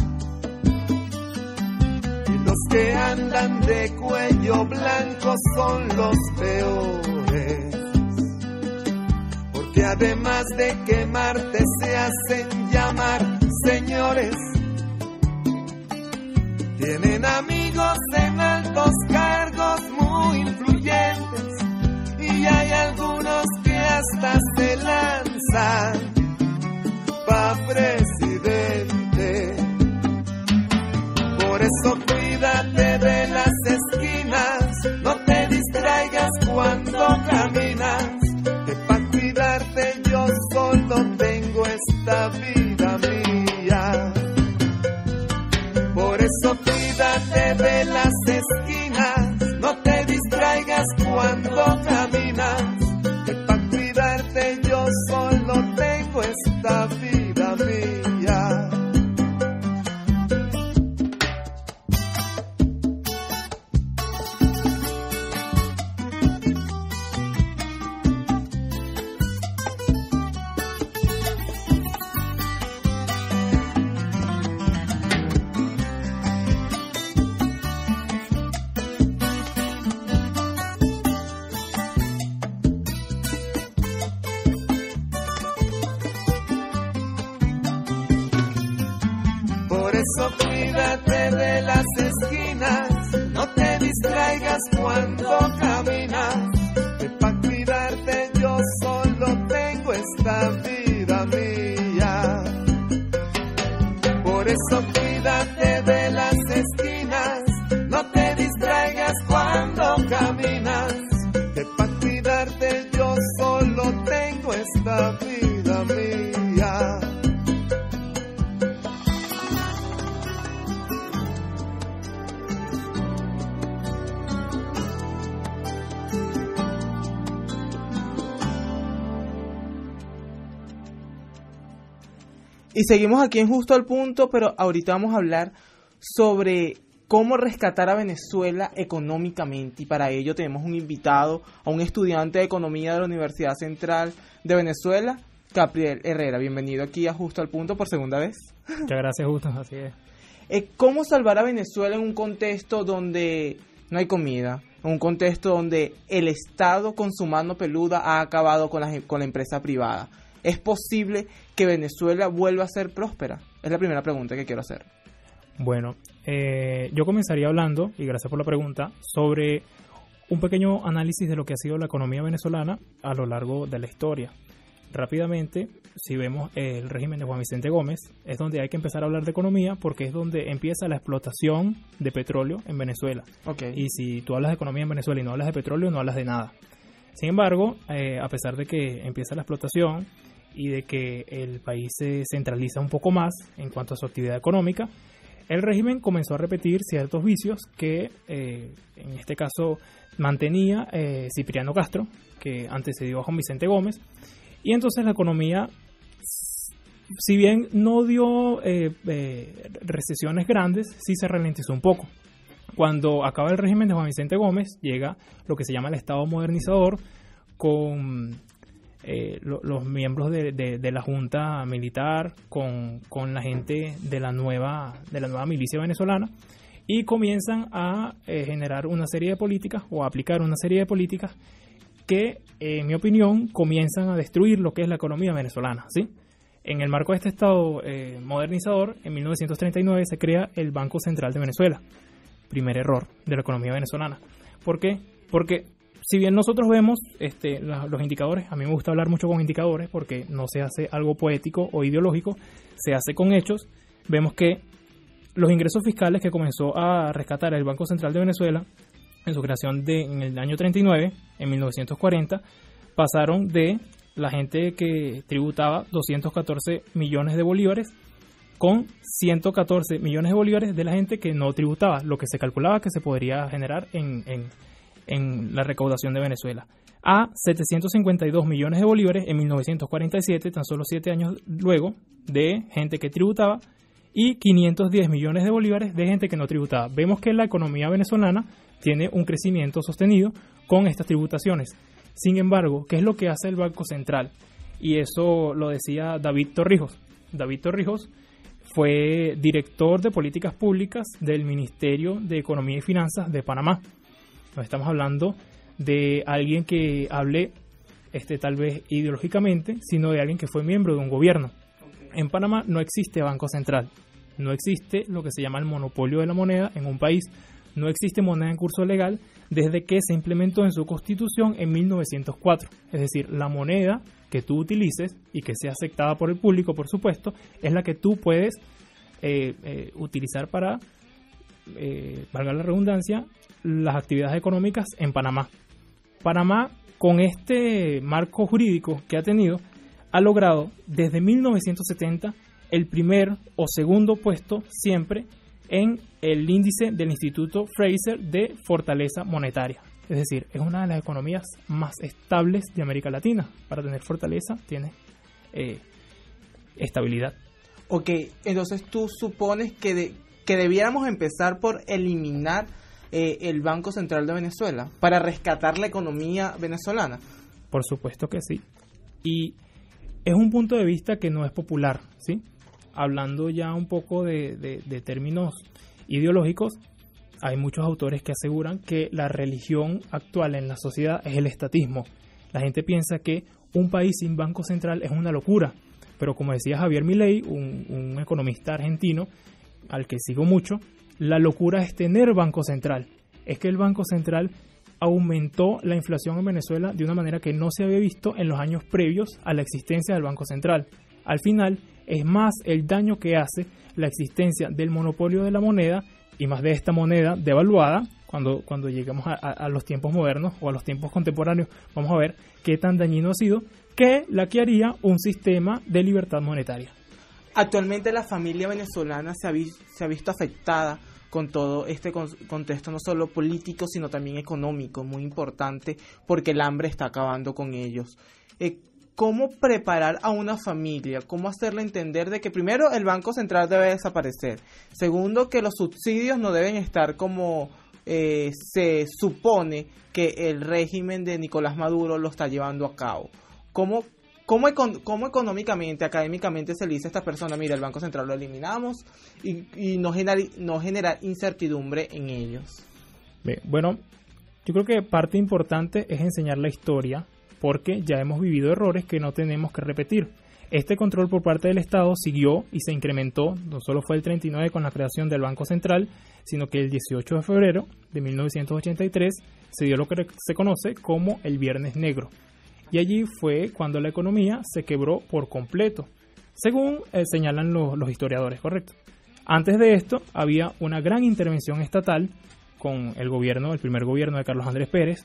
y los que andan de cuello blanco son los peores, porque además de quemarte se hacen llamar señores. Tienen amigos en altos cargos muy influyentes, y hay algunos que hasta se lanzan pa' presidente. Por eso cuídate de las esquinas, no te distraigas cuando caminas, que pa' cuidarte yo solo tengo esta vida mía. Por eso cuídate de las esquinas, no te distraigas cuando caminas, que para cuidarte yo solo tengo esta vida mía. Cuídate de las esquinas, no te distraigas cuando caminas, que pa' cuidarte yo solo tengo esta vida mía. Por eso cuídate de las esquinas, no te distraigas cuando caminas, que pa' cuidarte yo solo tengo esta vida mía. Y seguimos aquí en Justo al Punto, pero ahorita vamos a hablar sobre cómo rescatar a Venezuela económicamente. Y para ello tenemos un invitado, a un estudiante de Economía de la Universidad Central de Venezuela, Gabriel Herrera. Bienvenido aquí a Justo al Punto por segunda vez. Muchas gracias, Justo, así es. ¿Cómo salvar a Venezuela en un contexto donde no hay comida? En un contexto donde el Estado con su mano peluda ha acabado con la empresa privada. ¿Es posible que Venezuela vuelva a ser próspera? Es la primera pregunta que quiero hacer. Bueno, yo comenzaría hablando, y gracias por la pregunta, sobre un pequeño análisis de lo que ha sido la economía venezolana a lo largo de la historia. Rápidamente, si vemos el régimen de Juan Vicente Gómez, es donde hay que empezar a hablar de economía, porque es donde empieza la explotación de petróleo en Venezuela. Okay. Y si tú hablas de economía en Venezuela y no hablas de petróleo, no hablas de nada. Sin embargo, a pesar de que empieza la explotación y de que el país se centraliza un poco más en cuanto a su actividad económica, el régimen comenzó a repetir ciertos vicios que en este caso mantenía Cipriano Castro, que antecedió a Juan Vicente Gómez, y entonces la economía, si bien no dio recesiones grandes, sí se ralentizó un poco. Cuando acaba el régimen de Juan Vicente Gómez, llega lo que se llama el Estado modernizador, con los miembros de la Junta Militar, con la gente de la nueva milicia venezolana, y comienzan a generar una serie de políticas o a aplicar una serie de políticas que, en mi opinión, comienzan a destruir lo que es la economía venezolana, ¿sí? En el marco de este Estado modernizador, en 1939 se crea el Banco Central de Venezuela. Primer error de la economía venezolana. ¿Por qué? Porque si bien nosotros vemos los indicadores, a mí me gusta hablar mucho con indicadores porque no se hace algo poético o ideológico, se hace con hechos. Vemos que los ingresos fiscales que comenzó a rescatar el Banco Central de Venezuela en su creación en el año 39, en 1940, pasaron de la gente que tributaba 214 millones de bolívares con 114 millones de bolívares de la gente que no tributaba, lo que se calculaba que se podría generar en la recaudación de Venezuela, a 752 millones de bolívares en 1947, tan solo 7 años luego, de gente que tributaba, y 510 millones de bolívares de gente que no tributaba. Vemos que la economía venezolana tiene un crecimiento sostenido con estas tributaciones. Sin embargo, ¿qué es lo que hace el Banco Central? Y eso lo decía David Torrijos. David Torrijos fue director de políticas públicas del Ministerio de Economía y Finanzas de Panamá. No estamos hablando de alguien que hable tal vez ideológicamente, sino de alguien que fue miembro de un gobierno. En Panamá no existe Banco Central, no existe lo que se llama el monopolio de la moneda en un país, no existe moneda en curso legal desde que se implementó en su constitución en 1904. Es decir, la moneda que tú utilices y que sea aceptada por el público, por supuesto, es la que tú puedes utilizar para, valga la redundancia, las actividades económicas en Panamá. Panamá, con este marco jurídico que ha tenido, ha logrado desde 1970 el primer o segundo puesto siempre en el índice del Instituto Fraser de fortaleza monetaria. Es decir, es una de las economías más estables de América Latina. Para tener fortaleza, tiene estabilidad. Ok, entonces tú supones que debiéramos empezar por eliminar el Banco Central de Venezuela para rescatar la economía venezolana. Por supuesto que sí. Y es un punto de vista que no es popular, ¿sí? Hablando ya un poco de términos ideológicos, hay muchos autores que aseguran que la religión actual en la sociedad es el estatismo. La gente piensa que un país sin banco central es una locura, pero como decía Javier Milei, un economista argentino al que sigo mucho, la locura es tener banco central. Es que el Banco Central aumentó la inflación en Venezuela de una manera que no se había visto en los años previos a la existencia del Banco Central. Al final, es más el daño que hace la existencia del monopolio de la moneda y más de esta moneda devaluada. Cuando lleguemos a los tiempos modernos o a los tiempos contemporáneos, vamos a ver qué tan dañino ha sido que la que haría un sistema de libertad monetaria. Actualmente la familia venezolana se ha visto afectada con todo este contexto, no solo político, sino también económico, muy importante, porque el hambre está acabando con ellos. ¿Cómo preparar a una familia? ¿Cómo hacerle entender de que primero el Banco Central debe desaparecer? Segundo, que los subsidios no deben estar como se supone que el régimen de Nicolás Maduro lo está llevando a cabo. ¿Cómo económicamente, académicamente se le dice a esta persona, mira, el Banco Central lo eliminamos y no generar incertidumbre en ellos? Bien, bueno, yo creo que parte importante es enseñar la historia, porque ya hemos vivido errores que no tenemos que repetir. Este control por parte del Estado siguió y se incrementó, no solo fue el 39 con la creación del Banco Central, sino que el 18 de febrero de 1983 se dio lo que se conoce como el Viernes Negro. Y allí fue cuando la economía se quebró por completo, según señalan los historiadores, ¿correcto? Antes de esto había una gran intervención estatal con el primer gobierno de Carlos Andrés Pérez,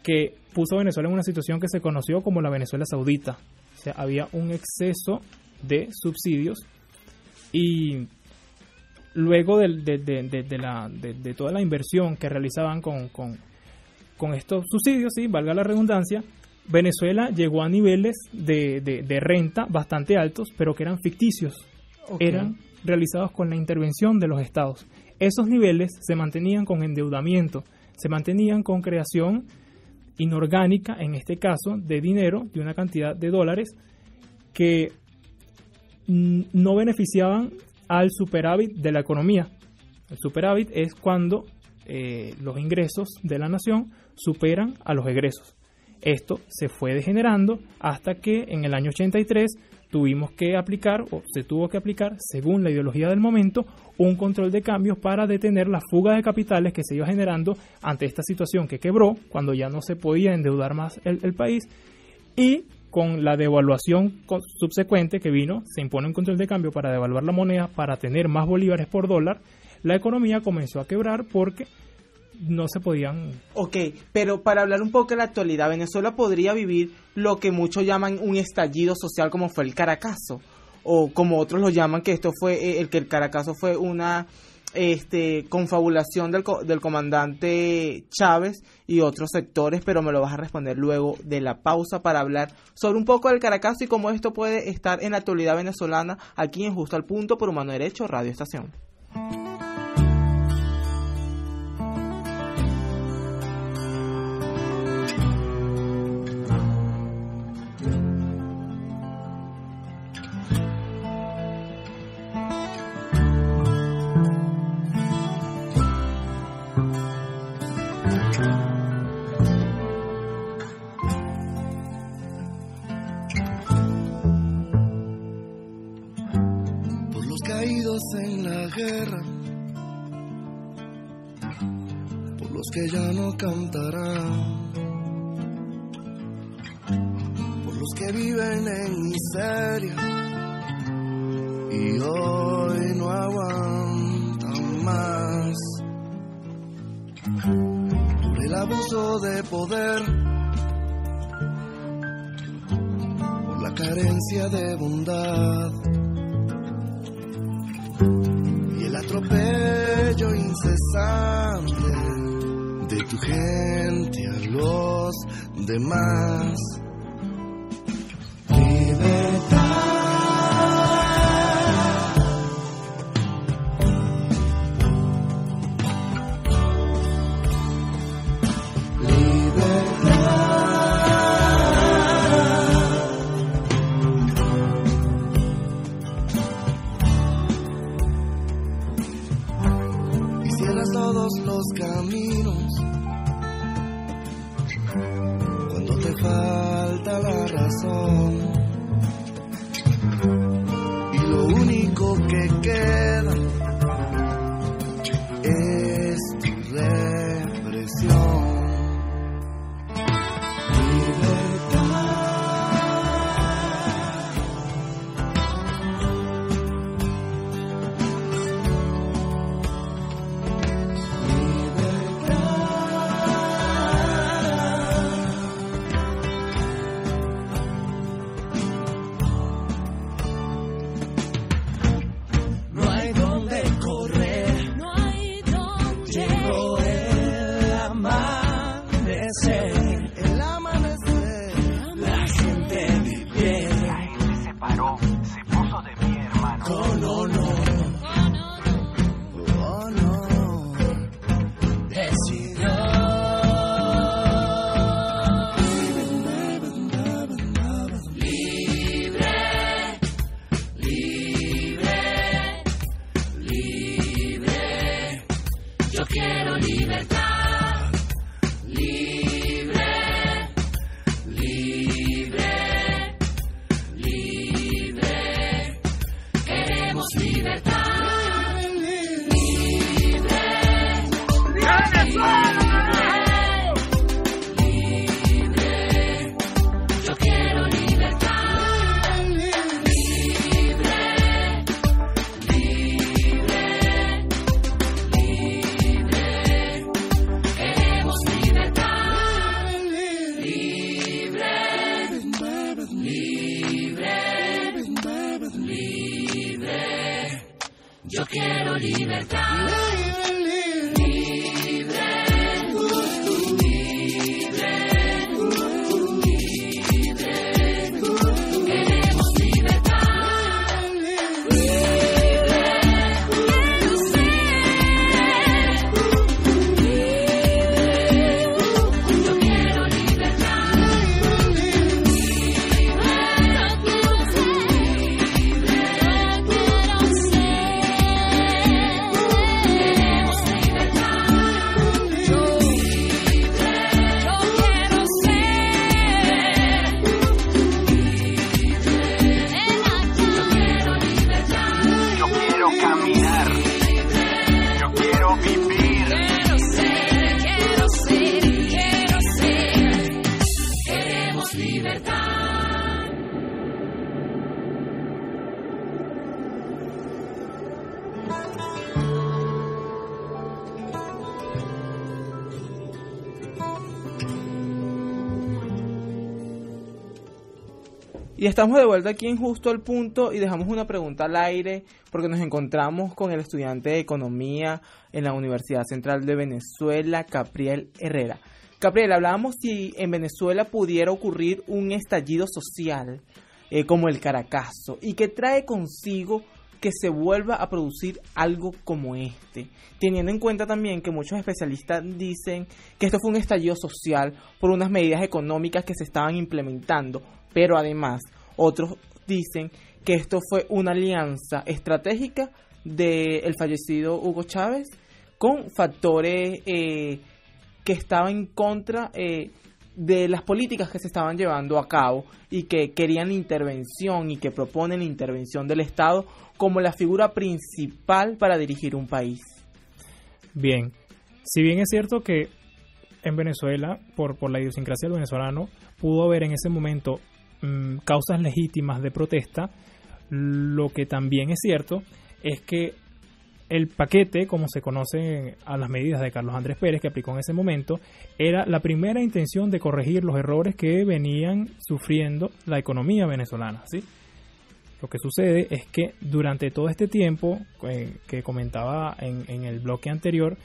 que puso a Venezuela en una situación que se conoció como la Venezuela Saudita. O sea, había un exceso de subsidios y luego de toda la inversión que realizaban con estos subsidios, sí, valga la redundancia, Venezuela llegó a niveles de renta bastante altos, pero que eran ficticios. Okay. Eran realizados con la intervención de los estados. Esos niveles se mantenían con endeudamiento, se mantenían con creación inorgánica, en este caso, de dinero, de una cantidad de dólares que no beneficiaban al superávit de la economía. El superávit es cuando los ingresos de la nación superan a los egresos. Esto se fue degenerando hasta que en el año 83 se tuvo que aplicar, según la ideología del momento, un control de cambios para detener la fuga de capitales que se iba generando ante esta situación que quebró, cuando ya no se podía endeudar más el país, y con la devaluación subsecuente que vino, se impone un control de cambio para devaluar la moneda, para tener más bolívares por dólar. La economía comenzó a quebrar porque no se podían... Ok, pero para hablar un poco de la actualidad, Venezuela podría vivir lo que muchos llaman un estallido social como fue el Caracazo, o como otros lo llaman, que esto fue el Caracazo fue una confabulación del comandante Chávez y otros sectores, pero me lo vas a responder luego de la pausa para hablar sobre un poco del Caracazo y cómo esto puede estar en la actualidad venezolana aquí en Justo al Punto por Humano Derecho Radio Estación. En la guerra, por los que ya no cantarán, por los que viven en miseria y hoy no aguantan más, por el abuso de poder, por la carencia de bondad y el atropello incesante de tu gente a los demás. Libertad, todos los caminos cuando te falta la razón y lo único que queda es tu represión. Yo quiero libertad. Y estamos de vuelta aquí en Justo al Punto y dejamos una pregunta al aire porque nos encontramos con el estudiante de Economía en la Universidad Central de Venezuela, Capriel Herrera. Capriel, hablábamos si en Venezuela pudiera ocurrir un estallido social como el Caracazo y que trae consigo que se vuelva a producir algo como este, teniendo en cuenta también que muchos especialistas dicen que esto fue un estallido social por unas medidas económicas que se estaban implementando, pero además otros dicen que esto fue una alianza estratégica del fallecido Hugo Chávez con factores que estaban en contra de las políticas que se estaban llevando a cabo y que querían intervención y que proponen intervención del Estado como la figura principal para dirigir un país. Bien, si bien es cierto que en Venezuela, por la idiosincrasia del venezolano, pudo haber en ese momento causas legítimas de protesta, lo que también es cierto es que el paquete, como se conoce a las medidas de Carlos Andrés Pérez, que aplicó en ese momento, era la primera intención de corregir los errores que venían sufriendo la economía venezolana, ¿sí? Lo que sucede es que durante todo este tiempo, que comentaba en el bloque anterior,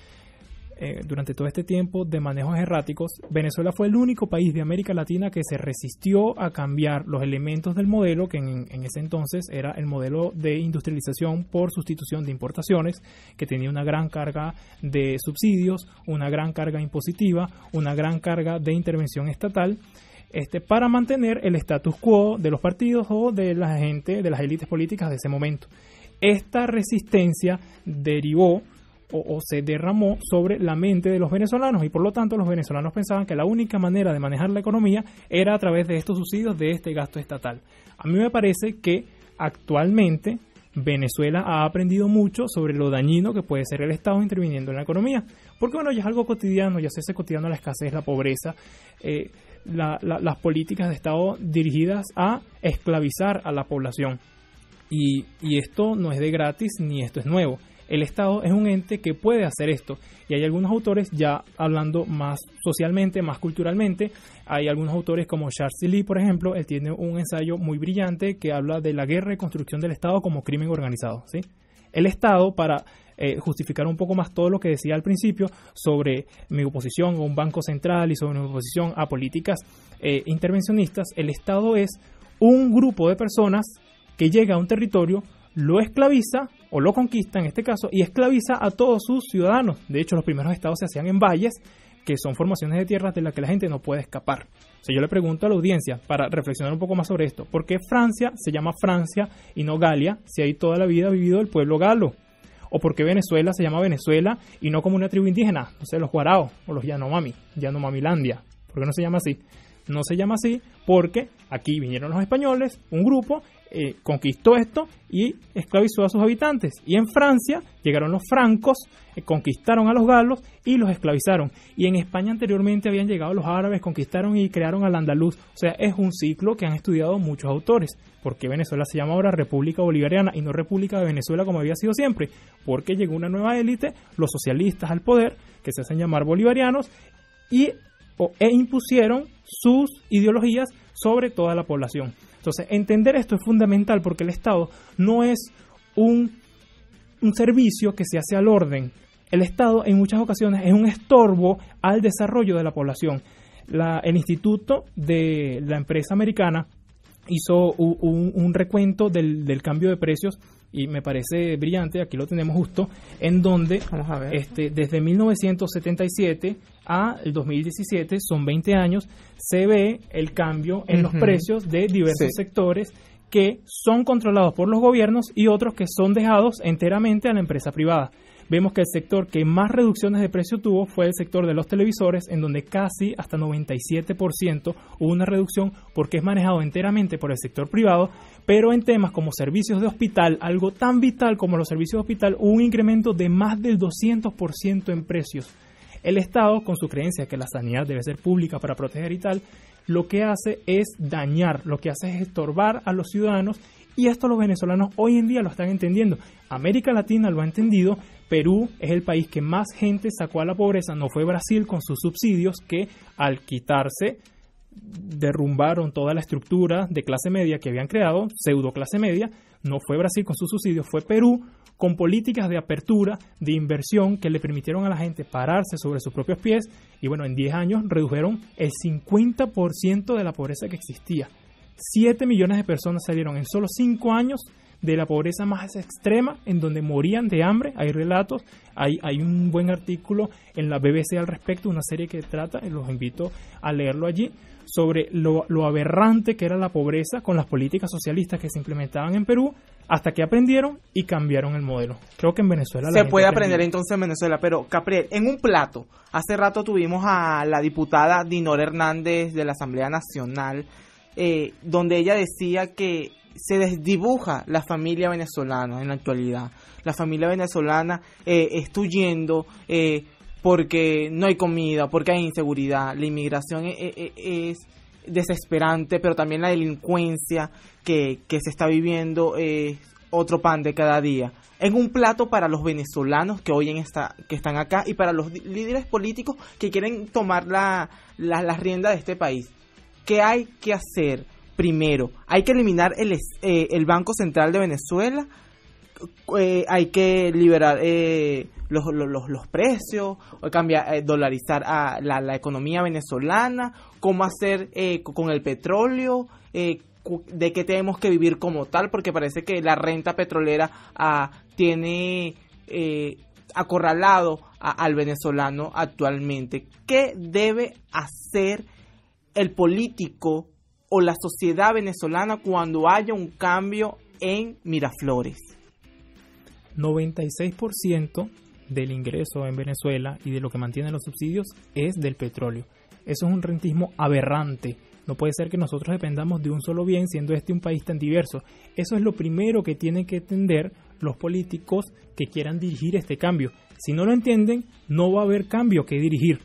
durante todo este tiempo de manejos erráticos, Venezuela fue el único país de América Latina que se resistió a cambiar los elementos del modelo, que en ese entonces era el modelo de industrialización por sustitución de importaciones, que tenía una gran carga de subsidios, una gran carga impositiva, una gran carga de intervención estatal, para mantener el status quo de los partidos o de la gente, de las élites políticas de ese momento. Esta resistencia derivó o se derramó sobre la mente de los venezolanos y por lo tanto los venezolanos pensaban que la única manera de manejar la economía era a través de estos subsidios, de este gasto estatal. A mí me parece que actualmente Venezuela ha aprendido mucho sobre lo dañino que puede ser el Estado interviniendo en la economía, porque bueno, ya es algo cotidiano, ya se hace cotidiano la escasez, la pobreza, las políticas de Estado dirigidas a esclavizar a la población. Y esto no es de gratis ni esto es nuevo. El Estado es un ente que puede hacer esto y hay algunos autores ya hablando más socialmente, más culturalmente. Hay algunos autores como Charles Lee, por ejemplo, él tiene un ensayo muy brillante que habla de la guerra y construcción del Estado como crimen organizado, ¿sí? El Estado, para justificar un poco más todo lo que decía al principio sobre mi oposición a un banco central y sobre mi oposición a políticas intervencionistas, el Estado es un grupo de personas que llega a un territorio, lo esclaviza o lo conquista en este caso y esclaviza a todos sus ciudadanos. De hecho, los primeros estados se hacían en valles, que son formaciones de tierras de las que la gente no puede escapar. O sea, yo le pregunto a la audiencia, para reflexionar un poco más sobre esto, ¿por qué Francia se llama Francia y no Galia, si ahí toda la vida ha vivido el pueblo galo? ¿O por qué Venezuela se llama Venezuela y no como una tribu indígena? No sé, los Guarao o los Yanomami, Yanomamilandia. ¿Por qué no se llama así? No se llama así porque aquí vinieron los españoles, un grupo, conquistó esto y esclavizó a sus habitantes. Y en Francia llegaron los francos, conquistaron a los galos y los esclavizaron. Y en España anteriormente habían llegado los árabes, conquistaron y crearon al andaluz. O sea, es un ciclo que han estudiado muchos autores. ¿Por qué Venezuela se llama ahora República Bolivariana y no República de Venezuela como había sido siempre? Porque llegó una nueva élite, los socialistas al poder, que se hacen llamar bolivarianos, e impusieron sus ideologías sobre toda la población. Entonces, entender esto es fundamental porque el Estado no es un servicio que se hace al orden. El Estado en muchas ocasiones es un estorbo al desarrollo de la población. El Instituto de la Empresa Americana hizo un recuento del cambio de precios y me parece brillante, aquí lo tenemos justo, en donde desde 1977 a el 2017, son 20 años, se ve el cambio en los precios de diversos sectores que son controlados por los gobiernos y otros que son dejados enteramente a la empresa privada. Vemos que el sector que más reducciones de precio tuvo fue el sector de los televisores, en donde casi hasta 97% hubo una reducción porque es manejado enteramente por el sector privado, pero en temas como servicios de hospital, algo tan vital como los servicios de hospital, hubo un incremento de más del 200% en precios. El Estado, con su creencia que la sanidad debe ser pública para proteger y tal, lo que hace es dañar, lo que hace es estorbar a los ciudadanos y esto los venezolanos hoy en día lo están entendiendo. América Latina lo ha entendido. Perú es el país que más gente sacó a la pobreza, no fue Brasil con sus subsidios que al quitarse derrumbaron toda la estructura de clase media que habían creado, pseudo clase media. No fue Brasil con sus subsidios, fue Perú con políticas de apertura, de inversión que le permitieron a la gente pararse sobre sus propios pies y bueno, en 10 años redujeron el 50% de la pobreza que existía. 7 millones de personas salieron en solo 5 años de la pobreza más extrema, en donde morían de hambre. Hay relatos, hay un buen artículo en la BBC al respecto, una serie que trata, los invito a leerlo allí, sobre lo aberrante que era la pobreza con las políticas socialistas que se implementaban en Perú, hasta que aprendieron y cambiaron el modelo. Creo que en Venezuela se puede aprender entonces en Venezuela, pero Capriel, en un plato, hace rato tuvimos a la diputada Dinora Hernández de la Asamblea Nacional, donde ella decía que se desdibuja la familia venezolana en la actualidad. La familia venezolana está huyendo porque no hay comida, porque hay inseguridad. La inmigración es desesperante, pero también la delincuencia que se está viviendo es otro pan de cada día. En un plato para los venezolanos que hoy que están acá y para los líderes políticos que quieren tomar la rienda de este país. ¿Qué hay que hacer? Primero, hay que eliminar el Banco Central de Venezuela, hay que liberar los precios, dolarizar a la economía venezolana, cómo hacer con el petróleo, de qué tenemos que vivir como tal, porque parece que la renta petrolera tiene acorralado al venezolano actualmente. ¿Qué debe hacer el político o la sociedad venezolana cuando haya un cambio en Miraflores? 96% del ingreso en Venezuela y de lo que mantienen los subsidios es del petróleo. Eso es un rentismo aberrante. No puede ser que nosotros dependamos de un solo bien, siendo este un país tan diverso. Eso es lo primero que tienen que entender los políticos que quieran dirigir este cambio. Si no lo entienden, no va a haber cambio que dirigir.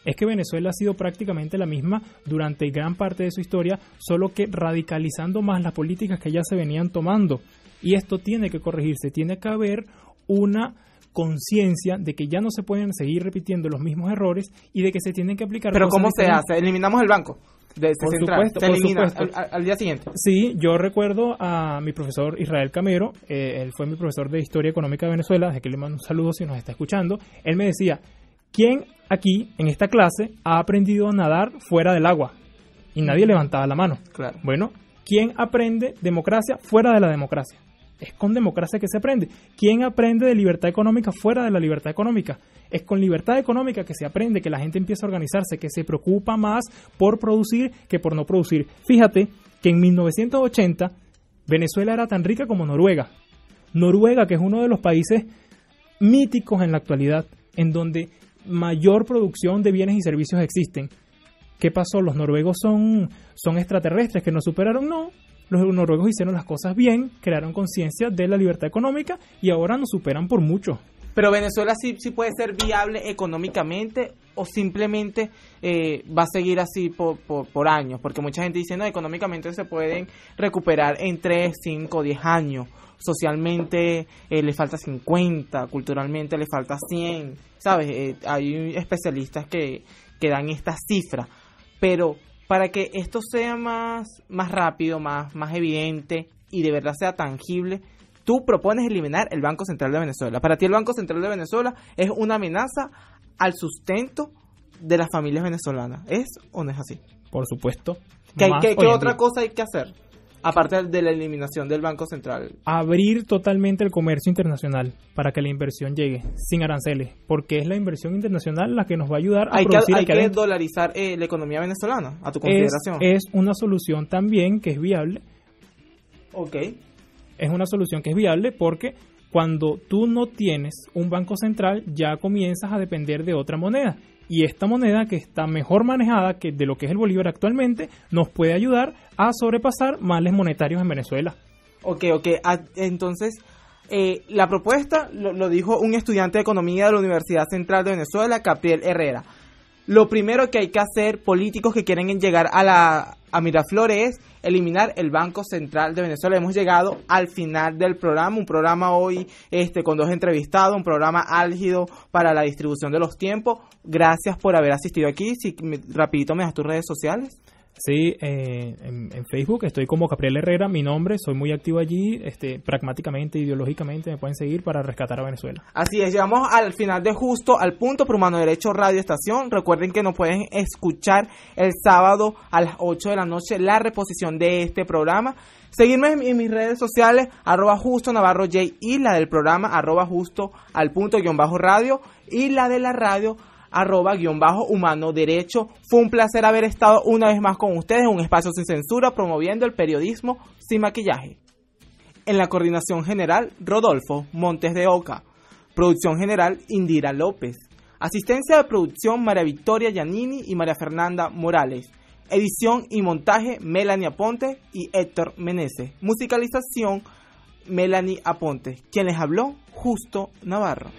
Es que Venezuela ha sido prácticamente la misma durante gran parte de su historia, solo que radicalizando más las políticas que ya se venían tomando. Y esto tiene que corregirse, tiene que haber una conciencia de que ya no se pueden seguir repitiendo los mismos errores y de que se tienen que aplicar. ¿Pero cómo se hace? ¿Eliminamos el banco? Por supuesto, se elimina al día siguiente. Sí, yo recuerdo a mi profesor Israel Camero, él fue mi profesor de Historia Económica de Venezuela, desde que le mando un saludo si nos está escuchando. Él me decía, ¿quién aquí en esta clase ha aprendido a nadar fuera del agua? Y nadie levantaba la mano. Claro. Bueno, ¿quién aprende democracia fuera de la democracia? Es con democracia que se aprende. ¿Quién aprende de libertad económica fuera de la libertad económica? Es con libertad económica que se aprende, que la gente empieza a organizarse, que se preocupa más por producir que por no producir. Fíjate que en 1980 Venezuela era tan rica como Noruega. Noruega, que es uno de los países míticos en la actualidad, en donde mayor producción de bienes y servicios existen. ¿Qué pasó? ¿Los noruegos son extraterrestres que nos superaron? No. Los noruegos hicieron las cosas bien, crearon conciencia de la libertad económica y ahora nos superan por mucho. Pero Venezuela sí puede ser viable económicamente o simplemente va a seguir así por años, porque mucha gente dice, no, económicamente se pueden recuperar en 3, 5, 10 años. Socialmente le falta 50, culturalmente le falta 100, ¿sabes? Hay especialistas que dan estas cifras, pero para que esto sea más rápido, más evidente y de verdad sea tangible, tú propones eliminar el Banco Central de Venezuela. Para ti el Banco Central de Venezuela es una amenaza al sustento de las familias venezolanas. ¿Es o no es así? Por supuesto. ¿Qué otra cosa hay que hacer? Aparte de la eliminación del Banco Central. Abrir totalmente el comercio internacional para que la inversión llegue sin aranceles, porque es la inversión internacional la que nos va a ayudar a producir. Hay que dolarizar la economía venezolana, a tu consideración. Es una solución también que es viable. Ok. Es una solución que es viable porque cuando tú no tienes un banco central ya comienzas a depender de otra moneda. Y esta moneda, que está mejor manejada que de lo que es el bolívar actualmente, nos puede ayudar a sobrepasar males monetarios en Venezuela. Ok. Entonces, la propuesta lo dijo un estudiante de economía de la Universidad Central de Venezuela, Capriel Herrera. Lo primero que hay que hacer, políticos que quieren llegar a Miraflores, es eliminar el Banco Central de Venezuela. Hemos llegado al final del programa, un programa hoy con 2 entrevistados, un programa álgido para la distribución de los tiempos. Gracias por haber asistido aquí. Si rapidito me das tus redes sociales. Sí, en Facebook estoy como Capriel Herrera, mi nombre, soy muy activo allí, pragmáticamente, ideológicamente me pueden seguir para rescatar a Venezuela. Así es, llegamos al final de Justo al Punto por Humano Derecho Radio Estación. Recuerden que nos pueden escuchar el sábado a las 8 de la noche la reposición de este programa. Seguirme en mis redes sociales, @justo_navarro_j, y la del programa @justo al punto _radio, y la de la radio @humano derecho. Fue un placer haber estado una vez más con ustedes en un espacio sin censura, promoviendo el periodismo sin maquillaje. En la coordinación general, Rodolfo Montes de Oca. Producción general, Indira López. Asistencia de producción, María Victoria Giannini y María Fernanda Morales. Edición y montaje, Melanie Aponte y Héctor Meneses. Musicalización, Melanie Aponte. Quien les habló, Justo Navarro.